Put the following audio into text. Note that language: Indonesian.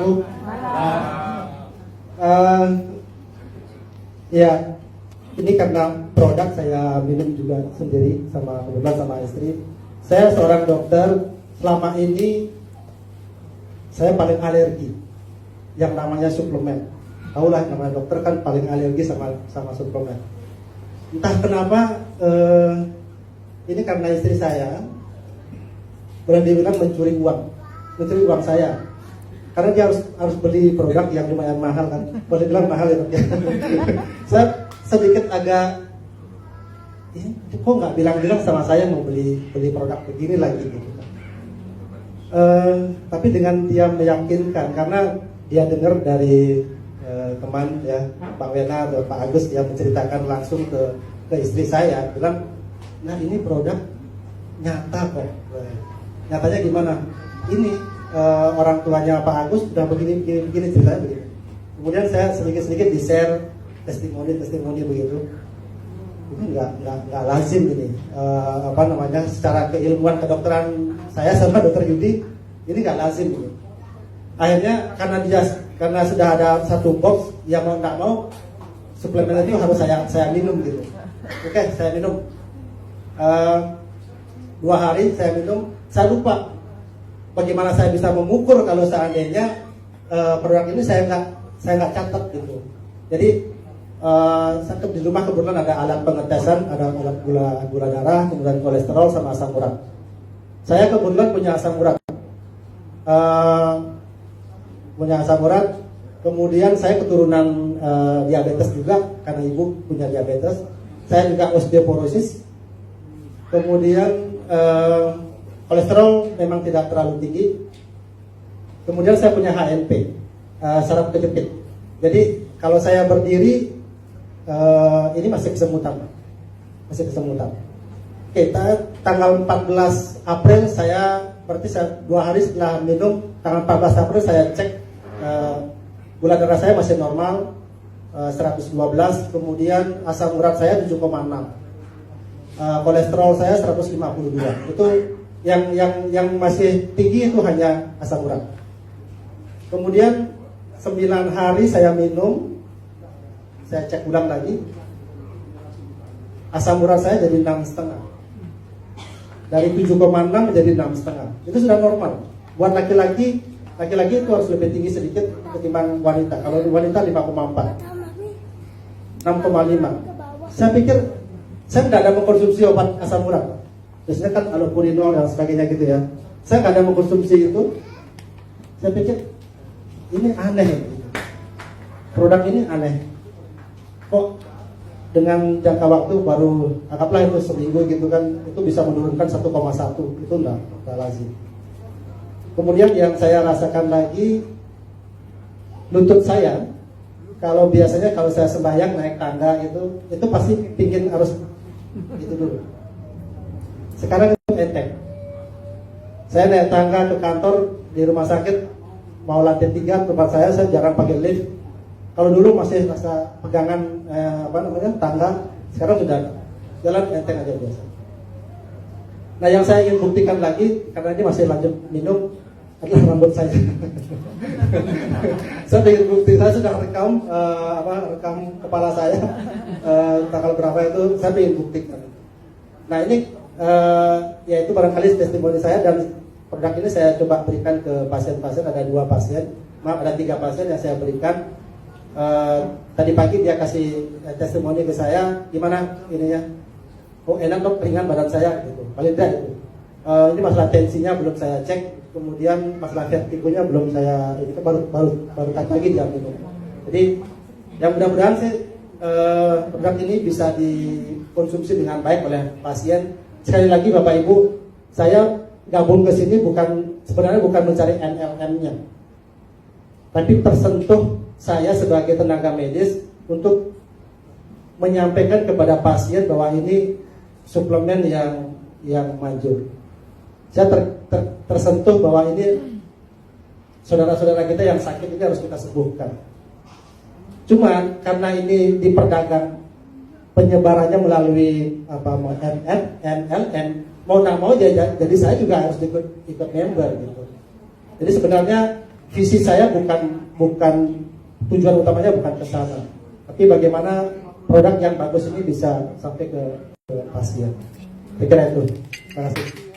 Bu. Eh, ya, ini karena produk saya minum juga sendiri sama kebetulan sama istri. Saya seorang dokter, selama ini saya paling alergi yang namanya suplemen. Tahulah namanya dokter kan paling alergi sama suplemen. Entah kenapa ini karena istri saya boleh dibilang mencuri uang saya. Karena dia harus beli produk yang lumayan mahal kan, boleh bilang mahal ya. Saya sedikit agak, kok nggak bilang-bilang sama saya mau beli produk begini lagi gitu. Tapi dengan dia meyakinkan, karena dia dengar dari teman ya Pak Wena atau Pak Agus, dia menceritakan langsung ke istri saya, bilang, nah ini produk nyata kok. Nyatanya gimana? Ini orang tuanya Pak Agus sudah begini ceritanya begitu. Kemudian saya sedikit di-share testimoni begitu. Ini nggak lazim ini. Secara keilmuan kedokteran saya sama Dokter Yudi ini nggak lazim gitu. Akhirnya karena sudah ada satu box, yang mau nggak mau suplemen itu harus saya minum gitu. Oke, saya minum 2 hari saya minum, saya lupa bagaimana saya bisa mengukur kalau seandainya produk ini saya nggak catat gitu. Jadi di rumah kebetulan ada alat pengetesan, ada alat gula darah, kemudian kolesterol sama asam urat. Saya kebetulan punya asam urat, kemudian saya keturunan diabetes juga karena ibu punya diabetes. Saya juga osteoporosis, kemudian kolesterol memang tidak terlalu tinggi. Kemudian saya punya HNP, saraf kejepit. Jadi kalau saya berdiri ini masih kesemutan. Oke, tanggal 14 April berarti 2 hari setelah minum, tanggal 14 April saya cek gula darah saya masih normal 112, kemudian asam urat saya 7,6. Kolesterol saya 152. Itu yang masih tinggi itu hanya asam urat. Kemudian 9 hari saya minum, saya cek ulang lagi, asam urat saya jadi 6,5. Dari 7,6 menjadi 6,5. Itu sudah normal. Buat laki-laki itu harus lebih tinggi sedikit ketimbang wanita. Kalau wanita 5,4, 6,5. Saya pikir saya tidak ada mengkonsumsi obat asam urat. Biasanya kan allopurinol dan sebagainya gitu ya. Saya nggak ada mengkonsumsi itu. Saya pikir ini aneh. Produk ini aneh. Kok dengan jangka waktu baru anggaplah itu seminggu gitu kan, itu bisa menurunkan 1,1. Itu enggak lazim. Kemudian yang saya rasakan lagi, lutut saya, kalau biasanya kalau saya sembahyang naik tangga itu pasti pingin harus itu dulu. Sekarang itu enteng. Saya naik tangga ke kantor di rumah sakit, mau lantai 3 tempat saya jarang pakai lift. Kalau dulu masih rasa pegangan tangga, sekarang sudah jalan enteng aja biasa. Nah, yang saya ingin buktikan lagi, karena ini masih lanjut minum, adalah rambut saya. Saya ingin bukti, saya sudah rekam kepala saya tanggal berapa itu, saya ingin buktikan. Nah, ini yaitu barangkali testimoni saya, dan produk ini saya coba berikan ke pasien-pasien. Ada 2 pasien, ada 3 pasien yang saya berikan. Tadi pagi dia kasih testimoni ke saya, gimana ininya? Oh enak dok, ringan badan saya gitu. Paling tidak itu. Ini masalah tensinya belum saya cek, kemudian masalah vertigonya belum saya, ini baru tadi pagi dia minum. Jadi yang mudah-mudahan sih produk ini bisa dikonsumsi dengan baik oleh pasien. Sekali lagi Bapak Ibu, saya gabung ke sini sebenarnya bukan mencari MLM-nya, tapi tersentuh saya sebagai tenaga medis untuk menyampaikan kepada pasien bahwa ini suplemen yang manjur. Saya tersentuh bahwa ini saudara-saudara kita yang sakit ini harus kita sembuhkan. Cuman karena ini diperdagang, penyebarannya melalui MLM, mau tak mau jadi saya juga harus ikut member gitu. Jadi sebenarnya visi saya bukan tujuan utamanya bukan ke sana, tapi bagaimana produk yang bagus ini bisa sampai ke pasien. Saya kira itu. Terima kasih.